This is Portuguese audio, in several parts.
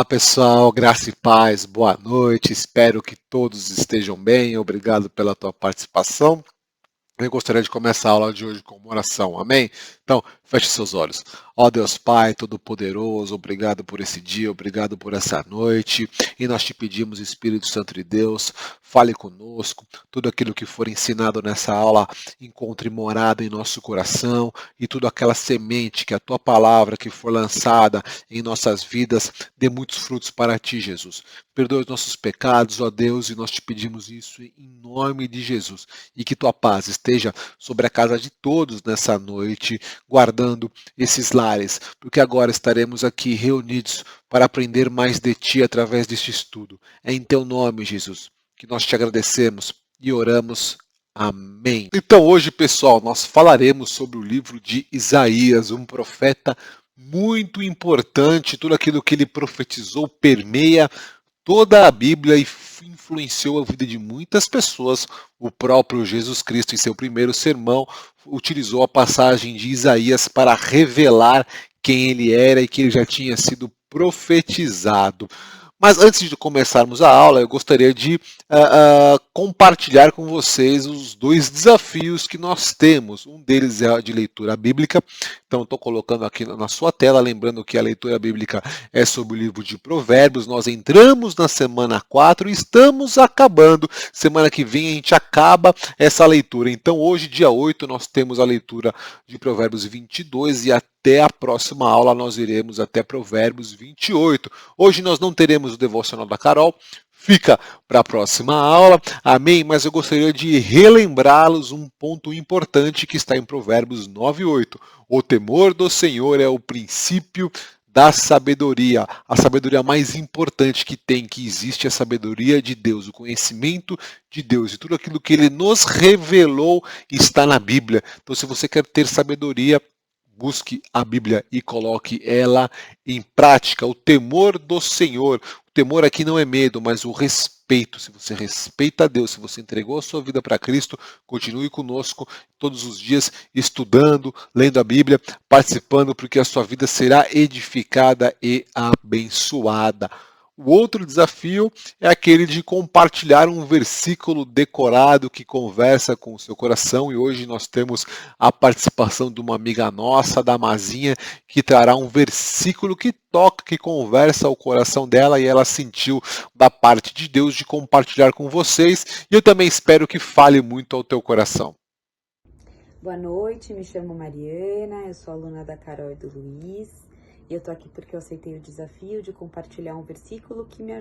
Olá pessoal, graça e paz, boa noite, espero que todos estejam bem, obrigado pela tua participação. Eu gostaria de começar a aula de hoje com uma oração, amém? Então, feche seus olhos. Ó Deus Pai Todo-Poderoso, obrigado por esse dia, obrigado por essa noite. E nós te pedimos, Espírito Santo de Deus, fale conosco. Tudo aquilo que for ensinado nessa aula encontre morada em nosso coração. E tudo aquela semente que a tua palavra que for lançada em nossas vidas dê muitos frutos para ti, Jesus. Perdoa os nossos pecados, ó Deus, e nós te pedimos isso em nome de Jesus. E que tua paz esteja sobre a casa de todos nessa noite, guardando esses lares, porque agora estaremos aqui reunidos para aprender mais de ti através deste estudo. É em teu nome, Jesus, que nós te agradecemos e oramos. Amém. Então hoje, pessoal, nós falaremos sobre o livro de Isaías, um profeta muito importante. Tudo aquilo que ele profetizou permeia toda a Bíblia e influenciou a vida de muitas pessoas. O próprio Jesus Cristo, em seu primeiro sermão, utilizou a passagem de Isaías para revelar quem ele era e que ele já tinha sido profetizado. Mas antes de começarmos a aula, eu gostaria de compartilhar com vocês os dois desafios que nós temos. Um deles é de leitura bíblica, então estou colocando aqui na sua tela, lembrando que a leitura bíblica é sobre o livro de Provérbios. Nós entramos na semana 4 e estamos acabando. Semana que vem a gente acaba essa leitura. Então hoje, dia 8, nós temos a leitura de Provérbios 22 e até a próxima aula nós iremos até Provérbios 28. Hoje nós não teremos o devocional da Carol, fica para a próxima aula, amém? Mas eu gostaria de relembrá-los um ponto importante que está em Provérbios 9:8. O temor do Senhor é o princípio da sabedoria. A sabedoria mais importante que existe é a sabedoria de Deus, o conhecimento de Deus. E tudo aquilo que Ele nos revelou está na Bíblia. Então, se você quer ter sabedoria, busque a Bíblia e coloque ela em prática. O temor do Senhor. O temor aqui não é medo, mas o respeito. Se você respeita a Deus, se você entregou a sua vida para Cristo, continue conosco todos os dias, estudando, lendo a Bíblia, participando, porque a sua vida será edificada e abençoada. O outro desafio é aquele de compartilhar um versículo decorado que conversa com o seu coração, e hoje nós temos a participação de uma amiga nossa, da Mazinha, que trará um versículo que toca, que conversa ao coração dela, e ela sentiu da parte de Deus de compartilhar com vocês, e eu também espero que fale muito ao teu coração. Boa noite, me chamo Mariana, eu sou aluna da Carol e do Luiz, e eu tô aqui porque eu aceitei o desafio de compartilhar um versículo que me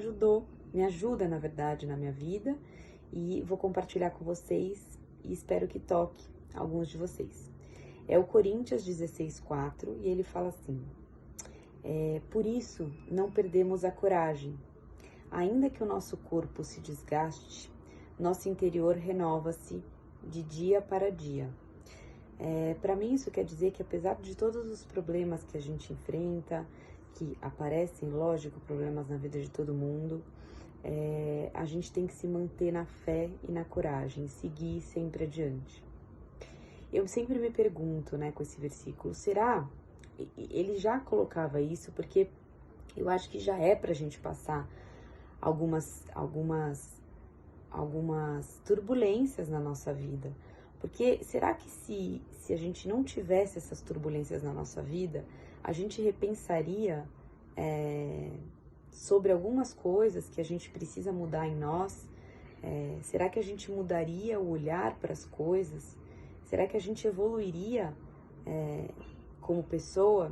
ajuda, na verdade, na minha vida, e vou compartilhar com vocês e espero que toque alguns de vocês. É o Coríntios 16:4, e ele fala assim: por isso não perdemos a coragem, ainda que o nosso corpo se desgaste, nosso interior renova-se de dia para dia. Para mim isso quer dizer que apesar de todos os problemas que a gente enfrenta, que aparecem, lógico, problemas na vida de todo mundo, a gente tem que se manter na fé e na coragem, seguir sempre adiante. Eu sempre me pergunto, né, com esse versículo, será? Ele já colocava isso porque eu acho que já é pra gente passar algumas turbulências na nossa vida. Porque será que se a gente não tivesse essas turbulências na nossa vida, a gente repensaria sobre algumas coisas que a gente precisa mudar em nós? Será que a gente mudaria o olhar para as coisas? Será que a gente evoluiria como pessoa?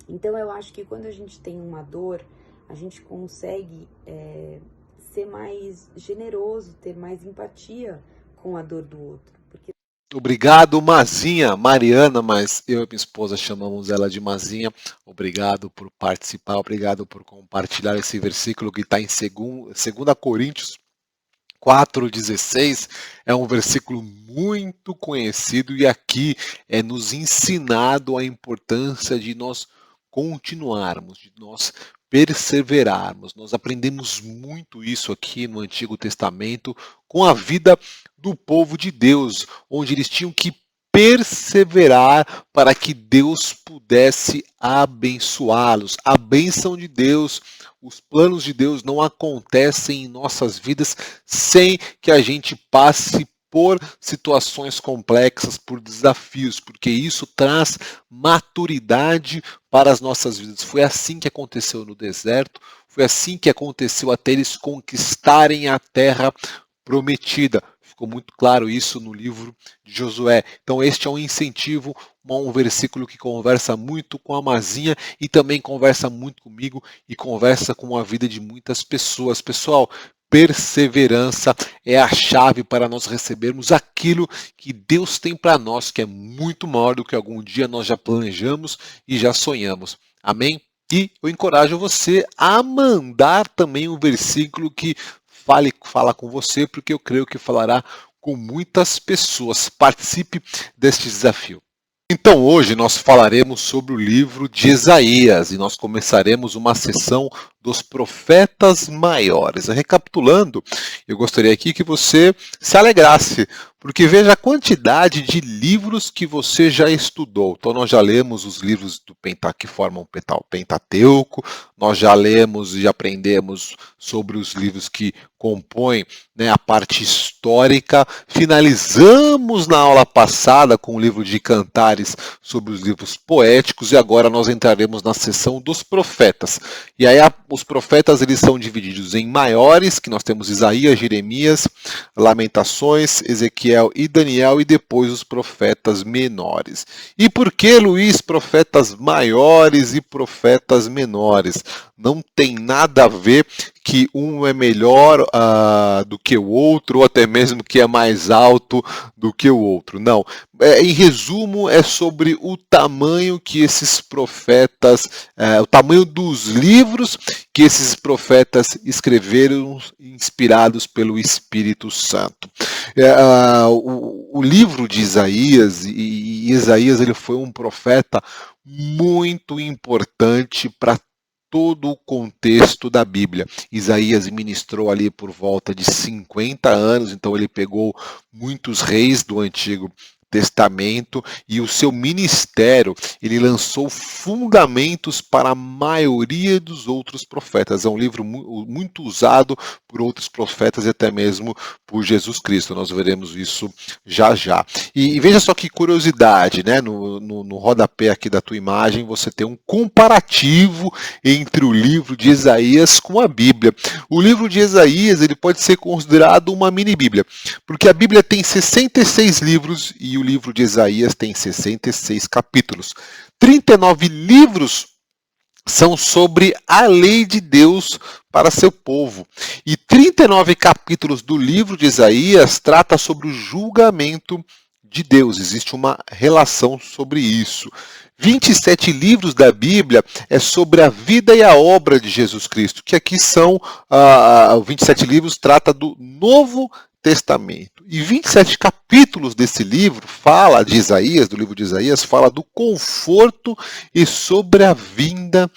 Então eu acho que quando a gente tem uma dor, a gente consegue ser mais generoso, ter mais empatia com a dor do outro. Porque... Obrigado, Mazinha, Mariana, mas eu e minha esposa chamamos ela de Mazinha. Obrigado por participar, obrigado por compartilhar esse versículo que está em 2 Coríntios 4,16. É um versículo muito conhecido e aqui é nos ensinado a importância de nós continuarmos, de nós perseverarmos. Nós aprendemos muito isso aqui no Antigo Testamento com a vida do povo de Deus, onde eles tinham que perseverar para que Deus pudesse abençoá-los. A bênção de Deus, os planos de Deus não acontecem em nossas vidas sem que a gente passe por situações complexas, por desafios, porque isso traz maturidade para as nossas vidas. Foi assim que aconteceu no deserto, foi assim que aconteceu até eles conquistarem a terra prometida. Ficou muito claro isso no livro de Josué. Então este é um incentivo, um versículo que conversa muito com a Mazinha e também conversa muito comigo e conversa com a vida de muitas pessoas. Pessoal, perseverança é a chave para nós recebermos aquilo que Deus tem para nós, que é muito maior do que algum dia nós já planejamos e já sonhamos. Amém? E eu encorajo você a mandar também um versículo que fala com você, porque eu creio que falará com muitas pessoas. Participe deste desafio. Então hoje nós falaremos sobre o livro de Isaías e nós começaremos uma sessão dos profetas maiores. Recapitulando, eu gostaria aqui que você se alegrasse, porque veja a quantidade de livros que você já estudou. Então nós já lemos os livros que formam o Pentateuco, nós já lemos e aprendemos sobre os livros que compõem, né, a parte histórica. Finalizamos na aula passada com o livro de Cantares sobre os livros poéticos e agora nós entraremos na seção dos profetas. E aí os profetas eles são divididos em maiores, que nós temos Isaías, Jeremias, Lamentações, Ezequiel e Daniel, e depois os profetas menores. E por que, Luiz, profetas maiores e profetas menores? Não tem nada a ver que um é melhor do que o outro, ou até mesmo que é mais alto do que o outro. Não. Em resumo, é sobre o tamanho que esses profetas, o tamanho dos livros que esses profetas escreveram, inspirados pelo Espírito Santo. O livro de Isaías, e Isaías ele foi um profeta muito importante para todo o contexto da Bíblia. Isaías ministrou ali por volta de 50 anos, então ele pegou muitos reis do Antigo Testamento e o seu ministério, ele lançou fundamentos para a maioria dos outros profetas. É um livro muito usado por outros profetas e até mesmo por Jesus Cristo. Nós veremos isso já já. E veja só que curiosidade, né? No rodapé aqui da tua imagem, você tem um comparativo entre o livro de Isaías com a Bíblia. O livro de Isaías ele pode ser considerado uma mini-Bíblia, porque a Bíblia tem 66 livros e o livro de Isaías tem 66 capítulos. 39 livros são sobre a lei de Deus para seu povo. E 39 capítulos do livro de Isaías trata sobre o julgamento de Deus. Existe uma relação sobre isso. 27 livros da Bíblia é sobre a vida e a obra de Jesus Cristo, que aqui são, 27 livros trata do Novo Testamento. E 27 capítulos desse livro fala de Isaías, do livro de Isaías, fala do conforto e sobre a vinda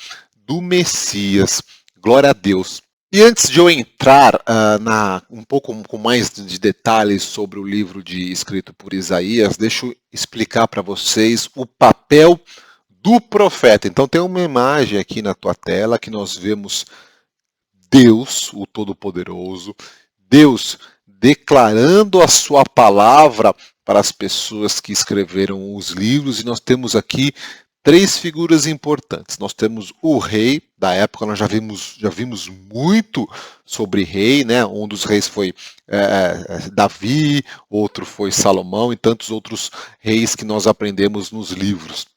do Messias. Glória a Deus. E antes de eu entrar um pouco com mais de detalhes sobre o livro escrito por Isaías, deixa eu explicar para vocês o papel do profeta. Então tem uma imagem aqui na tua tela que nós vemos Deus, o Todo-Poderoso, Deus declarando a sua palavra para as pessoas que escreveram os livros, e nós temos aqui três figuras importantes. Nós temos o rei da época, nós já vimos muito sobre rei, né? Um dos reis foi Davi, outro foi Salomão e tantos outros reis que nós aprendemos nos livros.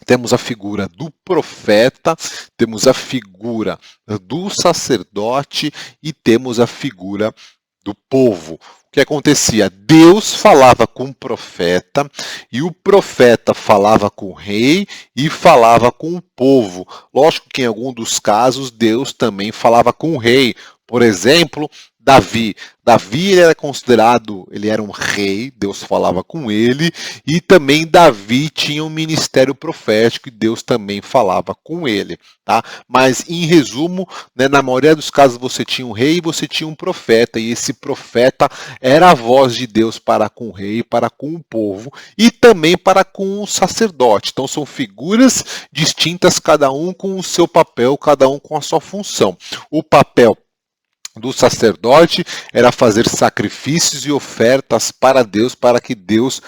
Temos a figura do profeta, temos a figura do sacerdote e temos a figura do povo. O que acontecia? Deus falava com o profeta e o profeta falava com o rei e falava com o povo. Lógico que em algum dos casos Deus também falava com o rei. Por exemplo, Davi. Davi ele era considerado, ele era um rei, Deus falava com ele, e também Davi tinha um ministério profético e Deus também falava com ele. Tá? Mas em resumo, né, na maioria dos casos você tinha um rei e você tinha um profeta, e esse profeta era a voz de Deus para com o rei, para com o povo e também para com o sacerdote. Então são figuras distintas, cada um com o seu papel, cada um com a sua função. O papel do sacerdote era fazer sacrifícios e ofertas para Deus, para que Deus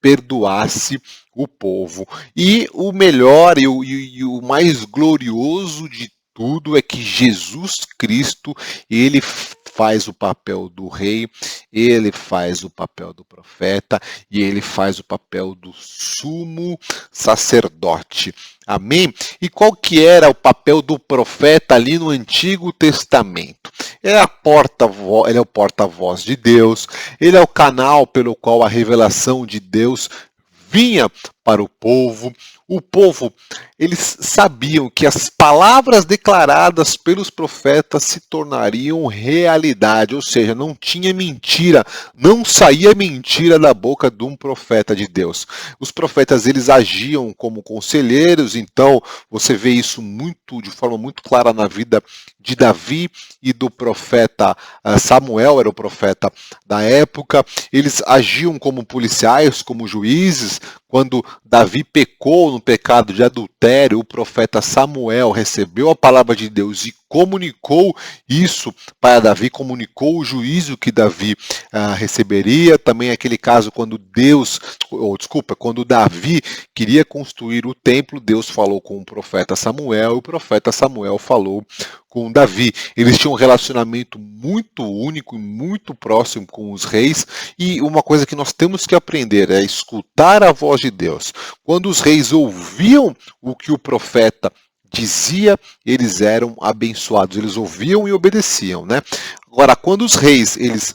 perdoasse o povo. E o melhor e o mais glorioso de tudo é que Jesus Cristo, ele faz o papel do rei, ele faz o papel do profeta e ele faz o papel do sumo sacerdote. Amém? E qual que era o papel do profeta ali no Antigo Testamento? Ele é o porta-voz de Deus, ele é o canal pelo qual a revelação de Deus vinha para o povo. O povo, eles sabiam que as palavras declaradas pelos profetas se tornariam realidade, ou seja, não tinha mentira, não saía mentira da boca de um profeta de Deus. Os profetas, eles agiam como conselheiros, então você vê isso de forma muito clara na vida de Davi e do profeta Samuel, era o profeta da época. Eles agiam como policiais, como juízes. Quando Davi pecou no pecado de adultério, o profeta Samuel recebeu a palavra de Deus e comunicou isso para Davi, comunicou o juízo que Davi receberia. Também aquele caso quando quando Davi queria construir o templo, Deus falou com o profeta Samuel, e o profeta Samuel falou com Davi. Eles tinham um relacionamento muito único e muito próximo com os reis, e uma coisa que nós temos que aprender é escutar a voz de Deus. Quando os reis ouviam o que o profeta dizia, eles eram abençoados, eles ouviam e obedeciam, né? Agora, quando os reis, eles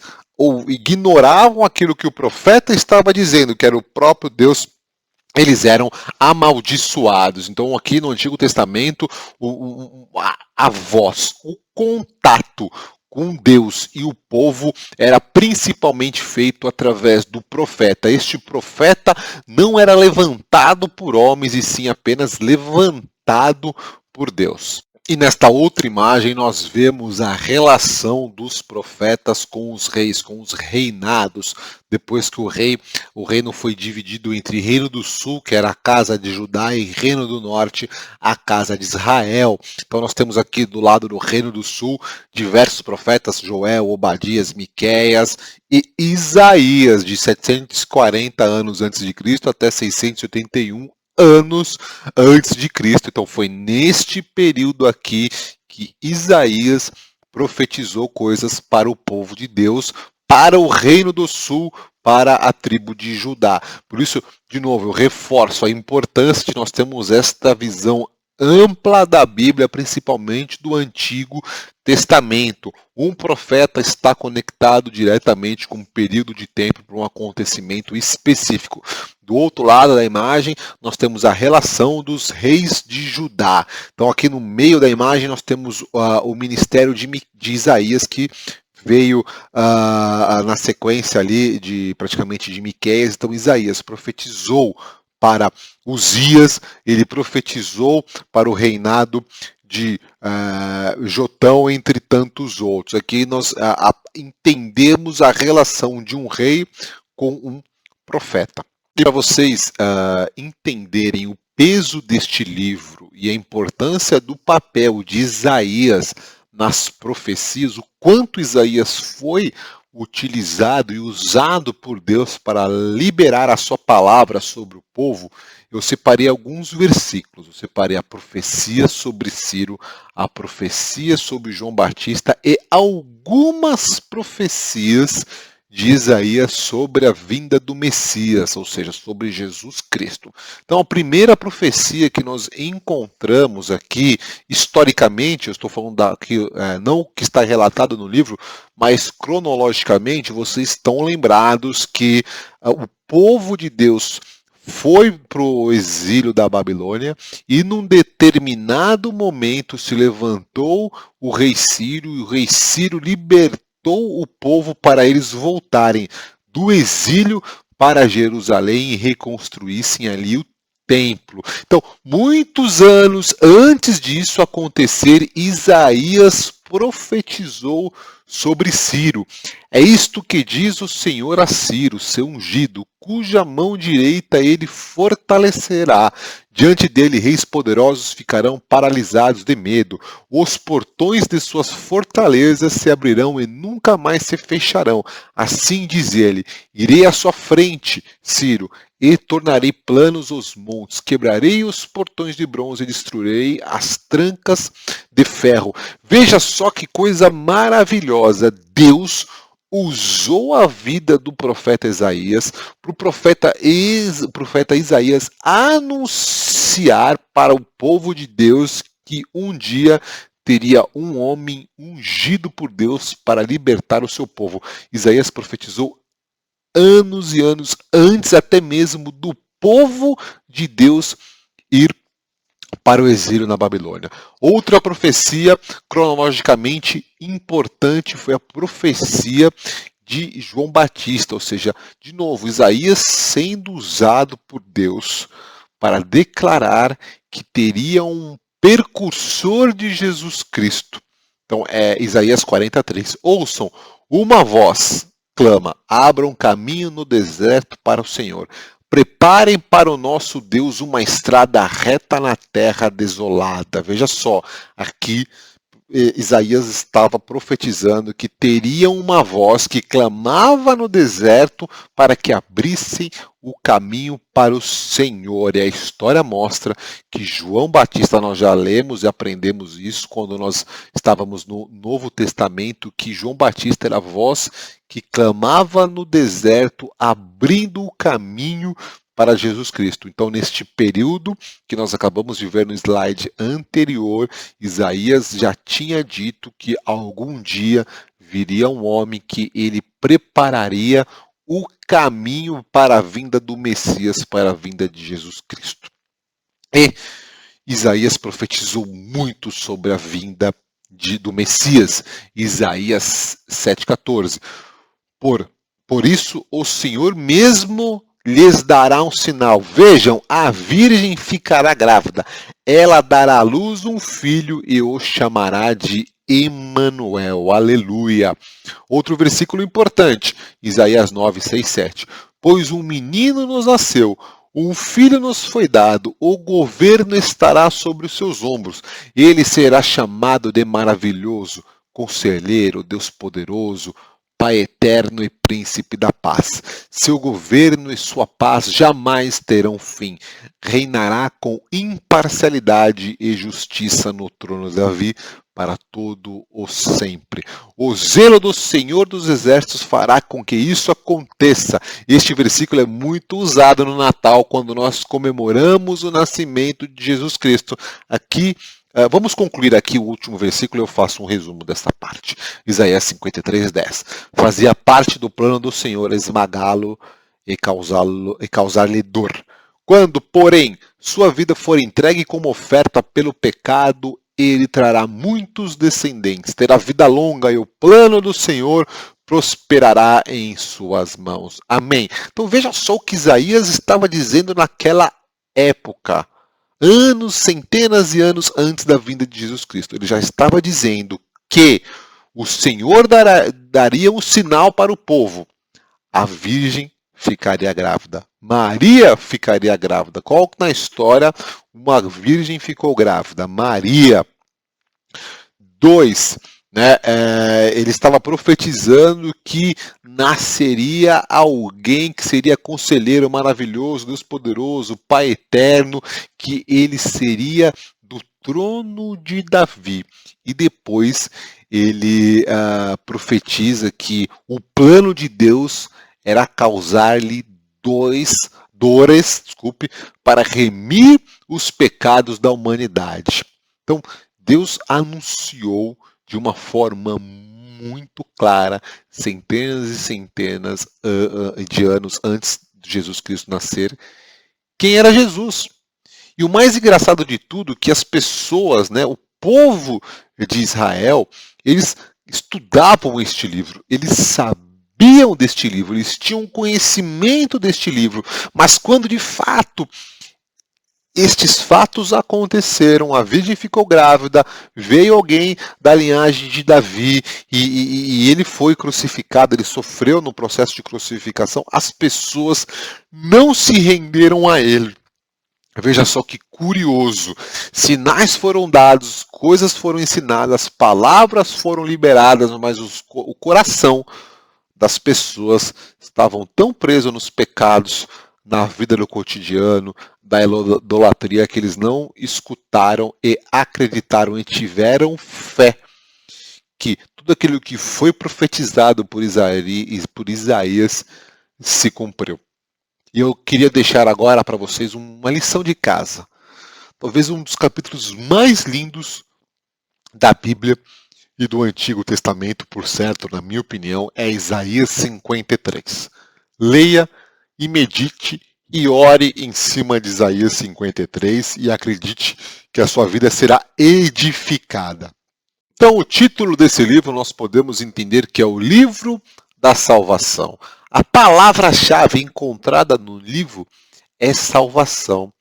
ignoravam aquilo que o profeta estava dizendo, que era o próprio Deus, eles eram amaldiçoados. Então, aqui no Antigo Testamento, a voz, o contato com Deus e o povo era principalmente feito através do profeta. Este profeta não era levantado por homens, e sim apenas levantado por Deus. E nesta outra imagem nós vemos a relação dos profetas com os reis, com os reinados, depois que o reino foi dividido entre Reino do Sul, que era a casa de Judá, e Reino do Norte, a casa de Israel. Então nós temos aqui do lado do Reino do Sul diversos profetas, Joel, Obadias, Miqueias e Isaías, de 740 anos antes de Cristo até 681 anos antes de Cristo. Então foi neste período aqui que Isaías profetizou coisas para o povo de Deus, para o Reino do Sul, para a tribo de Judá. Por isso, de novo, eu reforço a importância de nós termos esta visão ampla da Bíblia, principalmente do Antigo Testamento. Um profeta está conectado diretamente com um período de tempo para um acontecimento específico. Do outro lado da imagem, nós temos a relação dos reis de Judá. Então, aqui no meio da imagem, nós temos o ministério de Isaías, que veio na sequência ali praticamente de Miqueias. Então, Isaías profetizou para Uzias, ele profetizou para o reinado de Jotão, entre tantos outros. Aqui nós entendemos a relação de um rei com um profeta. E para vocês entenderem o peso deste livro e a importância do papel de Isaías nas profecias, o quanto Isaías foi utilizado e usado por Deus para liberar a sua palavra sobre o povo, eu separei alguns versículos. Eu separei a profecia sobre Ciro, a profecia sobre João Batista e algumas profecias de Isaías sobre a vinda do Messias, ou seja, sobre Jesus Cristo. Então, a primeira profecia que nós encontramos aqui, historicamente, eu estou falando aqui, não o que está relatado no livro, mas cronologicamente, vocês estão lembrados que o povo de Deus foi para o exílio da Babilônia, e num determinado momento se levantou o rei Ciro, e o rei Ciro libertou exortou o povo para eles voltarem do exílio para Jerusalém e reconstruíssem ali o templo. Então, muitos anos antes disso acontecer, Isaías profetizou sobre Ciro. É isto que diz o Senhor a Ciro, seu ungido, cuja mão direita ele fortalecerá. Diante dele, reis poderosos ficarão paralisados de medo. Os portões de suas fortalezas se abrirão e nunca mais se fecharão. Assim diz ele: irei à sua frente, Ciro, e tornarei planos os montes, quebrarei os portões de bronze e destruirei as trancas de ferro. Veja só que coisa maravilhosa. Deus usou a vida do profeta Isaías para o profeta Isaías anunciar para o povo de Deus que um dia teria um homem ungido por Deus para libertar o seu povo. Isaías profetizou anos e anos antes até mesmo do povo de Deus ir para o exílio na Babilônia. Outra profecia cronologicamente importante foi a profecia de João Batista, ou seja, de novo, Isaías sendo usado por Deus para declarar que teria um precursor de Jesus Cristo. Então é Isaías 43. Ouçam, uma voz clama: abram caminho no deserto para o Senhor. Preparem para o nosso Deus uma estrada reta na terra desolada. Veja só, aqui Isaías estava profetizando que teria uma voz que clamava no deserto para que abrissem o caminho para o Senhor. E a história mostra que João Batista, nós já lemos e aprendemos isso quando nós estávamos no Novo Testamento, que João Batista era a voz que clamava no deserto, abrindo o caminho para Jesus Cristo. Então, neste período que nós acabamos de ver no slide anterior, Isaías já tinha dito que algum dia viria um homem que ele prepararia o caminho para a vinda do Messias, para a vinda de Jesus Cristo. E Isaías profetizou muito sobre a vinda do Messias. Isaías 7,14. Por isso, o Senhor mesmo lhes dará um sinal. Vejam, a virgem ficará grávida. Ela dará à luz um filho e o chamará de Emanuel. Aleluia. Outro versículo importante, Isaías 9, 6, 7. Pois um menino nos nasceu, um filho nos foi dado, o governo estará sobre os seus ombros. Ele será chamado de maravilhoso, conselheiro, Deus poderoso, Pai eterno e príncipe da paz. Seu governo e sua paz jamais terão fim. Reinará com imparcialidade e justiça no trono de Davi para todo o sempre. O zelo do Senhor dos Exércitos fará com que isso aconteça. Este versículo é muito usado no Natal, quando nós comemoramos o nascimento de Jesus Cristo. Aqui, vamos concluir aqui o último versículo, eu faço um resumo dessa parte. Isaías 53, 10. Fazia parte do plano do Senhor esmagá-lo e causar-lhe dor. Quando, porém, sua vida for entregue como oferta pelo pecado, ele trará muitos descendentes, terá vida longa e o plano do Senhor prosperará em suas mãos. Amém. Então veja só o que Isaías estava dizendo naquela época. Anos, centenas de anos antes da vinda de Jesus Cristo. Ele já estava dizendo que o Senhor daria um sinal para o povo. A virgem ficaria grávida. Maria ficaria grávida. Qual na história uma virgem ficou grávida? Maria. 2. Ele estava profetizando que nasceria alguém que seria conselheiro maravilhoso, Deus poderoso, Pai eterno, que ele seria do trono de Davi. E depois ele profetiza que o plano de Deus era causar-lhe dores, para remir os pecados da humanidade. Então, Deus anunciou de uma forma muito clara, centenas e centenas de anos antes de Jesus Cristo nascer, quem era Jesus. E o mais engraçado de tudo, que as pessoas, o povo de Israel, eles estudavam este livro, eles sabiam deste livro, eles tinham conhecimento deste livro, mas quando de fato estes fatos aconteceram, a virgem ficou grávida, veio alguém da linhagem de Davi e ele foi crucificado, ele sofreu no processo de crucificação, as pessoas não se renderam a ele. Veja só que curioso, sinais foram dados, coisas foram ensinadas, palavras foram liberadas, mas o coração das pessoas estavam tão presos nos pecados, na vida do cotidiano, da idolatria, que eles não escutaram e acreditaram e tiveram fé que tudo aquilo que foi profetizado por Isaías se cumpriu. E eu queria deixar agora para vocês uma lição de casa. Talvez um dos capítulos mais lindos da Bíblia e do Antigo Testamento, por certo, na minha opinião, é Isaías 53. Leia e medite e ore em cima de Isaías 53 e acredite que a sua vida será edificada. Então, o título desse livro nós podemos entender que é o livro da salvação. A palavra-chave encontrada no livro é salvação.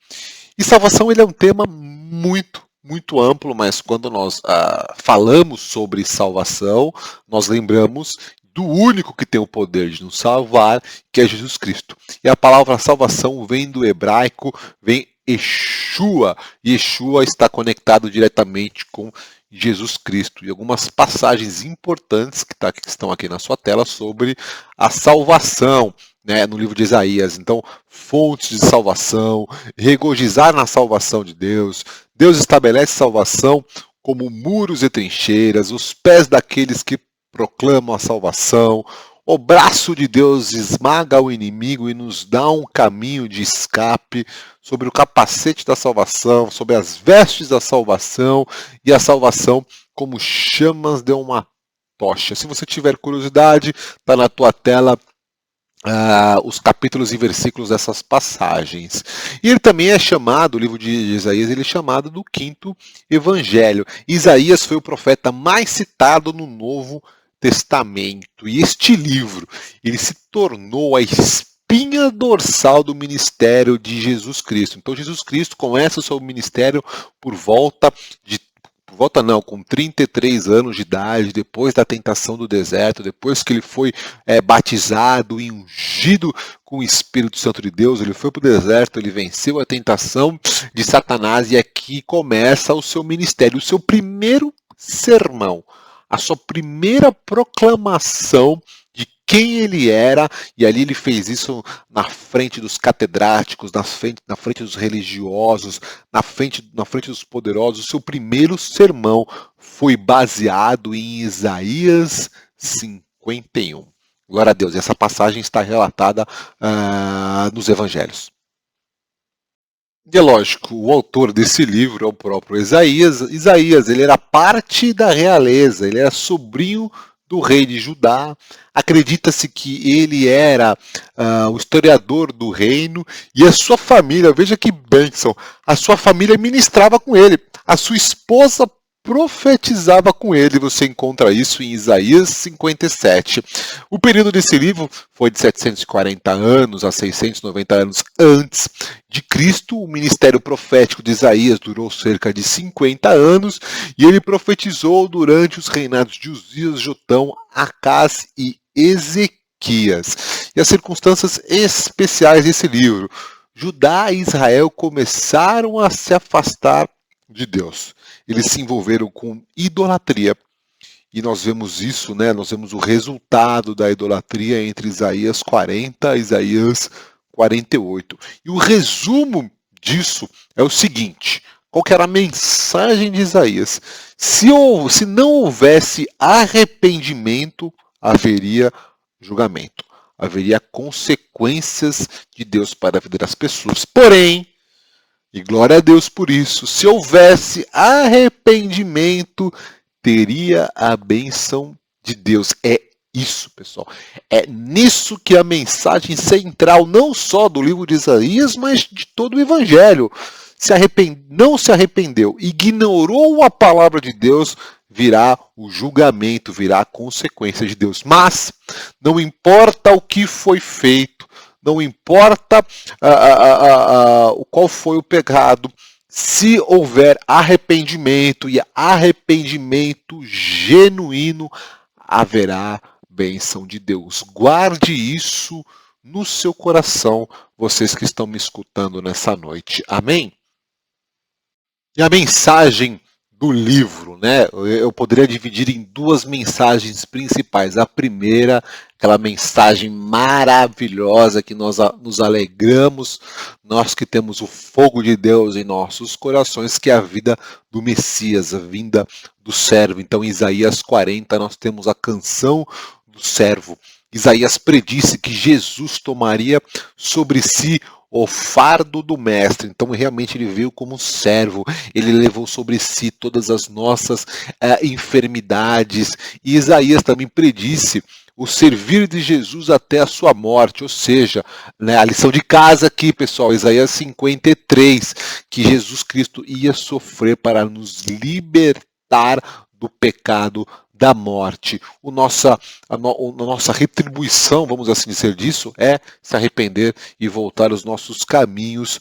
E salvação ele é um tema muito amplo, mas quando nós falamos sobre salvação, nós lembramos do único que tem o poder de nos salvar, que é Jesus Cristo. E a palavra salvação vem do hebraico, vem Yeshua. Yeshua está conectado diretamente com Jesus Cristo. E algumas passagens importantes que estão aqui na sua tela sobre a salvação, né, no livro de Isaías. Então, fontes de salvação, regozijar na salvação de Deus. Deus estabelece salvação como muros e trincheiras, os pés daqueles que proclamam a salvação. O braço de Deus esmaga o inimigo e nos dá um caminho de escape, sobre o capacete da salvação, sobre as vestes da salvação e a salvação como chamas de uma tocha. Se você tiver curiosidade, está na tua tela os capítulos e versículos dessas passagens. E ele também é chamado, o livro de Isaías, ele é chamado do quinto evangelho. Isaías foi o profeta mais citado no Novo Testamento. E este livro, ele se tornou a espinha dorsal do ministério de Jesus Cristo. Então Jesus Cristo começa o seu ministério com 33 anos de idade, depois da tentação do deserto, depois que ele foi batizado e ungido com o Espírito Santo de Deus, ele foi para o deserto, ele venceu a tentação de Satanás e aqui começa o seu ministério, o seu primeiro sermão, a sua primeira proclamação de quem ele era, e ali ele fez isso na frente dos catedráticos, na frente dos religiosos, na frente dos poderosos. O seu primeiro sermão foi baseado em Isaías 51. Glória a Deus. E essa passagem está relatada nos evangelhos. E é lógico, o autor desse livro é o próprio Isaías. Isaías, ele era parte da realeza, ele era sobrinho do rei de Judá. Acredita-se que ele era o historiador do reino e a sua família, veja que bênção, a sua família ministrava com ele, a sua esposa profetizava com ele. Você encontra isso em Isaías 57. O período desse livro foi de 740 anos a 690 anos antes de Cristo. O ministério profético de Isaías durou cerca de 50 anos e ele profetizou durante os reinados de Uzias, Jotão, Acás e Ezequias. E as circunstâncias especiais desse livro: Judá e Israel começaram a se afastar de Deus. Eles se envolveram com idolatria. E nós vemos isso, né? Nós vemos o resultado da idolatria entre Isaías 40 e Isaías 48. E o resumo disso é o seguinte: qual que era a mensagem de Isaías? Se não houvesse arrependimento, haveria julgamento. Haveria consequências de Deus para a vida das pessoas. Porém, e glória a Deus por isso, se houvesse arrependimento, teria a bênção de Deus. É isso, pessoal. É nisso que a mensagem central, não só do livro de Isaías, mas de todo o Evangelho. não se arrependeu, ignorou a palavra de Deus, virá o julgamento, virá a consequência de Deus. Mas não importa o que foi feito, não importa qual foi o pecado, se houver arrependimento e arrependimento genuíno, haverá bênção de Deus. Guarde isso no seu coração, vocês que estão me escutando nessa noite. Amém? E a mensagem do livro, né? Eu poderia dividir em duas mensagens principais. A primeira, aquela mensagem maravilhosa que nós nos alegramos, nós que temos o fogo de Deus em nossos corações, que é a vida do Messias, a vinda do servo. Então, em Isaías 40, nós temos a canção do servo. Isaías predisse que Jesus tomaria sobre si o fardo do mestre. Então realmente ele veio como um servo, ele levou sobre si todas as nossas enfermidades. E Isaías também predisse o servir de Jesus até a sua morte, ou seja, né, a lição de casa aqui, pessoal, Isaías 53, que Jesus Cristo ia sofrer para nos libertar do pecado, da morte. A nossa retribuição, vamos assim dizer disso, é se arrepender e voltar os nossos caminhos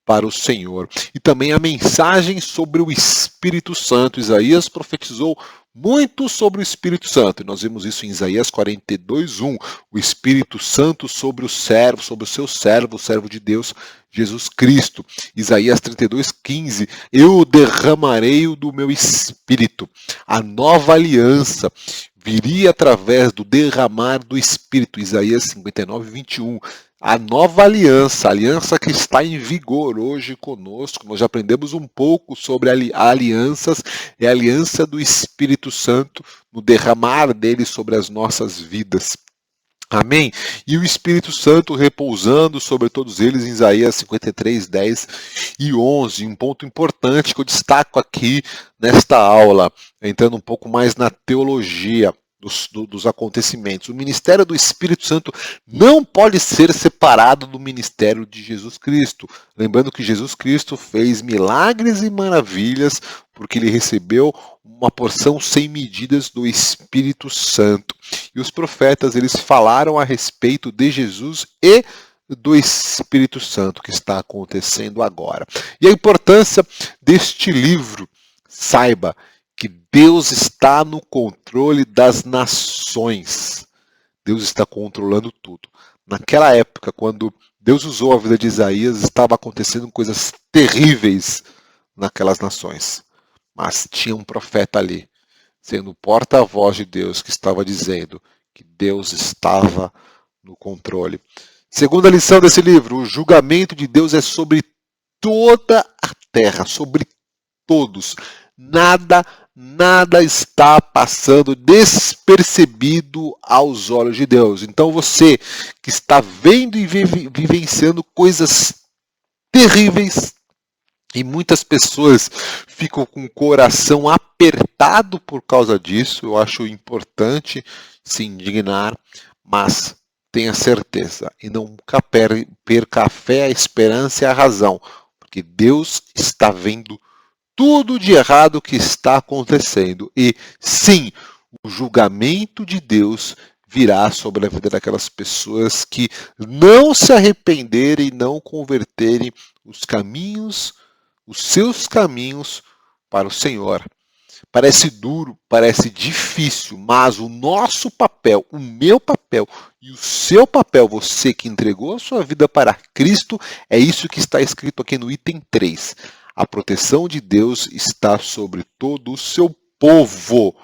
para o Senhor. E também a mensagem sobre o Espírito Santo. Isaías profetizou muito sobre o Espírito Santo. E nós vimos isso em Isaías 42:1. O Espírito Santo sobre o servo, sobre o seu servo, o servo de Deus, Jesus Cristo. Isaías 32:15. Eu derramarei do meu Espírito. A nova aliança viria através do derramar do Espírito. Isaías 59:21. A nova aliança, a aliança que está em vigor hoje conosco, nós já aprendemos um pouco sobre alianças, é a aliança do Espírito Santo, no derramar dele sobre as nossas vidas. Amém? E o Espírito Santo repousando sobre todos eles em Isaías 53, 10 e 11. Um ponto importante que eu destaco aqui nesta aula, entrando um pouco mais na teologia dos acontecimentos. O ministério do Espírito Santo não pode ser separado do ministério de Jesus Cristo. Lembrando que Jesus Cristo fez milagres e maravilhas porque ele recebeu uma porção sem medidas do Espírito Santo. E os profetas, eles falaram a respeito de Jesus e do Espírito Santo que está acontecendo agora. E a importância deste livro, saiba que Deus está no controle das nações. Deus está controlando tudo. Naquela época, quando Deus usou a vida de Isaías, estava acontecendo coisas terríveis naquelas nações. Mas tinha um profeta ali, sendo o porta-voz de Deus, que estava dizendo que Deus estava no controle. Segunda lição desse livro, o julgamento de Deus é sobre toda a terra, sobre todos. Nada está passando despercebido aos olhos de Deus. Então você que está vendo e vivenciando coisas terríveis, e muitas pessoas ficam com o coração apertado por causa disso, eu acho importante se indignar, mas tenha certeza e nunca perca a fé, a esperança e a razão, porque Deus está vendo tudo de errado que está acontecendo. E sim, o julgamento de Deus virá sobre a vida daquelas pessoas que não se arrependerem e não converterem os seus caminhos para o Senhor. Parece duro, parece difícil, mas o nosso papel, o meu papel e o seu papel, você que entregou a sua vida para Cristo, é isso que está escrito aqui no item 3. A proteção de Deus está sobre todo o seu povo.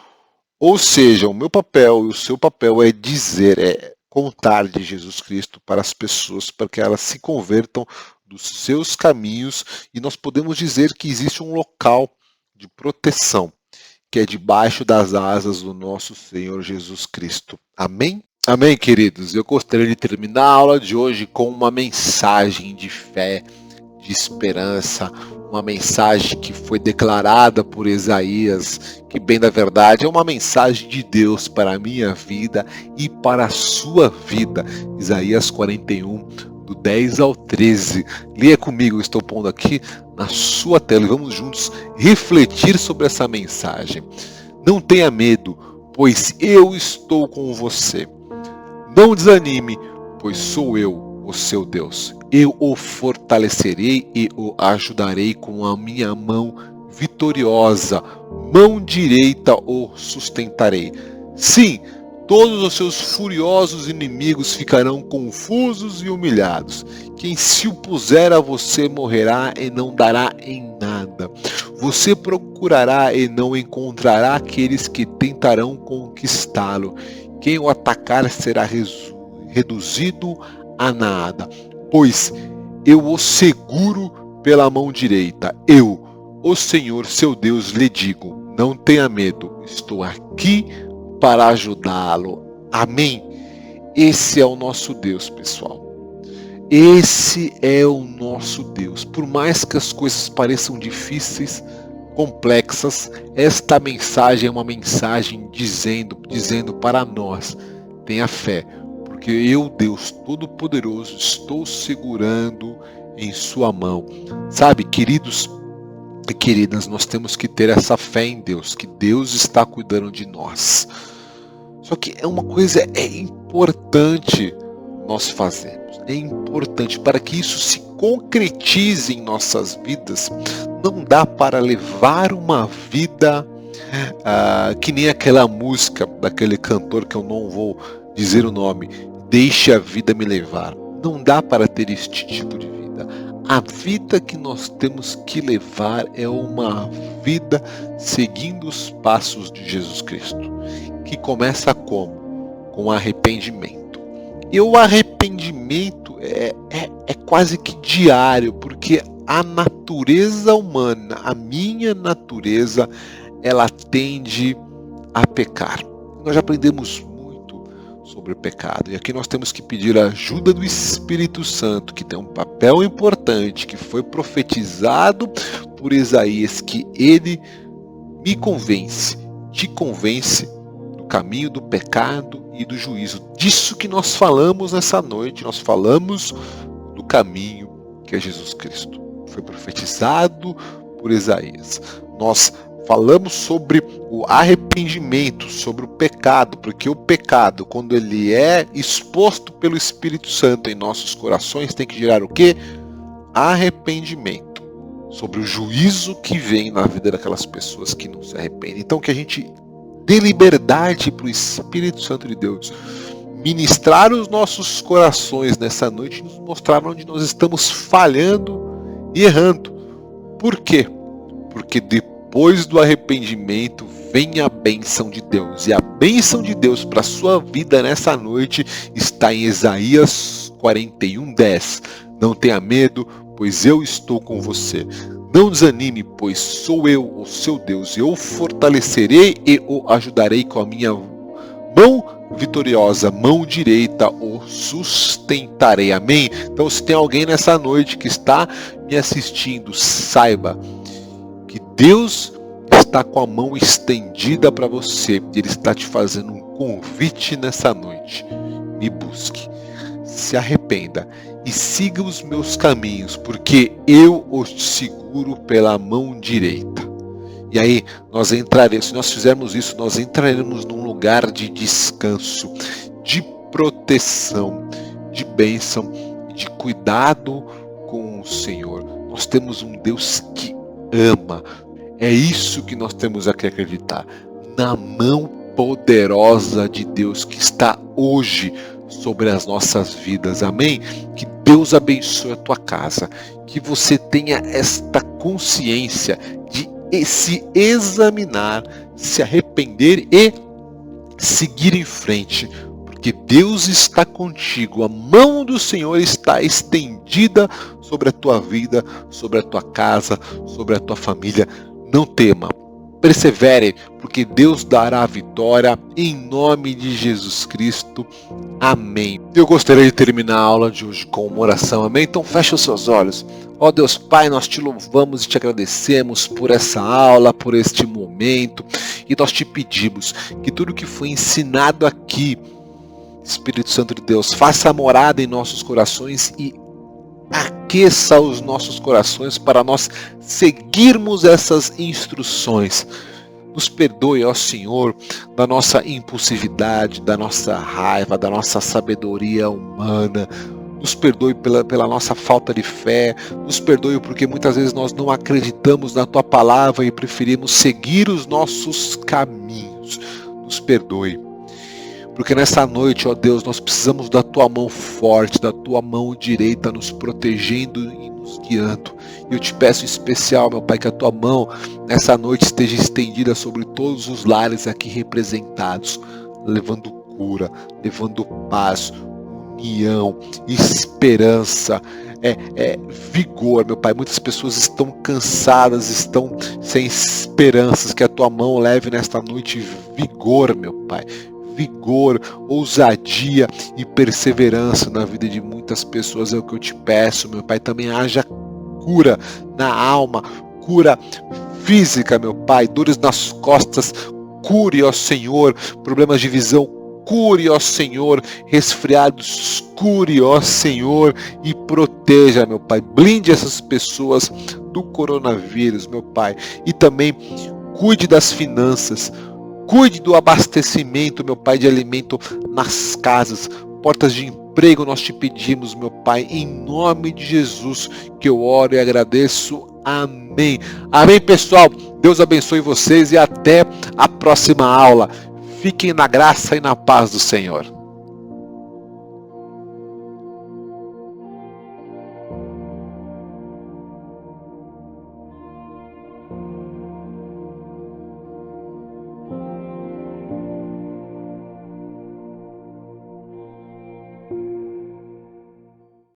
Ou seja, o meu papel e o seu papel é dizer, é contar de Jesus Cristo para as pessoas, para que elas se convertam dos seus caminhos. E nós podemos dizer que existe um local de proteção, que é debaixo das asas do nosso Senhor Jesus Cristo. Amém? Amém, queridos? Eu gostaria de terminar a aula de hoje com uma mensagem de fé, de esperança, uma mensagem que foi declarada por Isaías, que bem da verdade é uma mensagem de Deus para a minha vida e para a sua vida. Isaías 41, do 10 ao 13. Leia comigo, eu estou pondo aqui na sua tela e vamos juntos refletir sobre essa mensagem. Não tenha medo, pois eu estou com você. Não desanime, pois sou eu, o seu Deus. Eu o fortalecerei e o ajudarei com a minha mão vitoriosa. Mão direita o sustentarei. Sim, todos os seus furiosos inimigos ficarão confusos e humilhados. Quem se opuser a você morrerá e não dará em nada. Você procurará e não encontrará aqueles que tentarão conquistá-lo. Quem o atacar será reduzido a nada, pois eu o seguro pela mão direita. Eu, o Senhor seu Deus, lhe digo: não tenha medo, estou aqui para ajudá-lo. Amém? Esse é o nosso Deus, pessoal. Esse é o nosso Deus. Por mais que as coisas pareçam difíceis, complexas, esta mensagem é uma mensagem dizendo para nós: tenha fé, porque eu, Deus Todo-Poderoso, estou segurando em sua mão. Sabe, queridos e queridas, nós temos que ter essa fé em Deus, que Deus está cuidando de nós. Só que é uma coisa importante nós fazermos. É importante para que isso se concretize em nossas vidas. Não dá para levar uma vida que nem aquela música daquele cantor que eu não vou dizer o nome, deixe a vida me levar. Não dá para ter este tipo de vida. A vida que nós temos que levar é uma vida seguindo os passos de Jesus Cristo, que começa como? Com arrependimento. E o arrependimento é quase que diário, porque a natureza humana, a minha natureza, ela tende a pecar. Nós já aprendemos muito sobre o pecado. E aqui nós temos que pedir a ajuda do Espírito Santo, que tem um papel importante, que foi profetizado por Isaías, que ele me convence, te convence do caminho do pecado e do juízo. Disso que nós falamos nessa noite, nós falamos do caminho que é Jesus Cristo. Foi profetizado por Isaías. Nós falamos sobre o arrependimento, sobre o pecado, porque o pecado, quando ele é exposto pelo Espírito Santo em nossos corações, tem que gerar o quê? Arrependimento. Sobre o juízo que vem na vida daquelas pessoas que não se arrependem. Então que a gente dê liberdade para o Espírito Santo de Deus ministrar os nossos corações nessa noite e nos mostrar onde nós estamos falhando e errando. Por quê? Porque depois do arrependimento vem a bênção de Deus. E a bênção de Deus para a sua vida nessa noite está em Isaías 41:10. Não tenha medo, pois eu estou com você. Não desanime, pois sou eu, o seu Deus. Eu o fortalecerei e o ajudarei com a minha mão vitoriosa, mão direita o sustentarei. Amém? Então, se tem alguém nessa noite que está me assistindo, saiba que Deus está com a mão estendida para você. Ele está te fazendo um convite nessa noite. Me busque, se arrependa e siga os meus caminhos, porque eu o seguro pela mão direita. E aí nós entraremos, se nós fizermos isso, nós entraremos num lugar de descanso, de proteção, de bênção, de cuidado com o Senhor. Nós temos um Deus que ama. É isso que nós temos que acreditar. Na mão poderosa de Deus que está hoje sobre as nossas vidas. Amém? Que Deus abençoe a tua casa. Que você tenha esta consciência de se examinar, se arrepender e seguir em frente, porque Deus está contigo, a mão do Senhor está estendida sobre a tua vida, sobre a tua casa, sobre a tua família. Não tema, persevere, porque Deus dará a vitória em nome de Jesus Cristo. Amém. Eu gostaria de terminar a aula de hoje com uma oração. Amém? Então feche os seus olhos. Ó Deus Pai, nós te louvamos e te agradecemos por essa aula, por este momento. E nós te pedimos que tudo que foi ensinado aqui Espírito Santo de Deus, faça morada em nossos corações e aqueça os nossos corações para nós seguirmos essas instruções. Nos perdoe, ó Senhor, da nossa impulsividade, da nossa raiva, da nossa sabedoria humana. Nos perdoe pela nossa falta de fé. Nos perdoe porque muitas vezes nós não acreditamos na Tua palavra e preferimos seguir os nossos caminhos. Nos perdoe. Porque nessa noite, ó Deus, nós precisamos da Tua mão forte, da Tua mão direita nos protegendo e nos guiando. E eu te peço em especial, meu Pai, que a Tua mão nessa noite esteja estendida sobre todos os lares aqui representados, levando cura, levando paz, união, esperança, vigor, meu Pai. Muitas pessoas estão cansadas, estão sem esperanças. Que a Tua mão leve nesta noite vigor, meu Pai. Vigor, ousadia e perseverança na vida de muitas pessoas é o que eu te peço, meu Pai. Também haja cura na alma, cura física, meu Pai. Dores nas costas, cure, ó Senhor. Problemas de visão, cure, ó Senhor. Resfriados, cure, ó Senhor. E proteja, meu Pai. Blinde essas pessoas do coronavírus, meu Pai. E também cuide das finanças. Cuide do abastecimento, meu Pai, de alimento nas casas, portas de emprego nós te pedimos, meu Pai, em nome de Jesus, que eu oro e agradeço. Amém. Amém, pessoal. Deus abençoe vocês e até a próxima aula. Fiquem na graça e na paz do Senhor.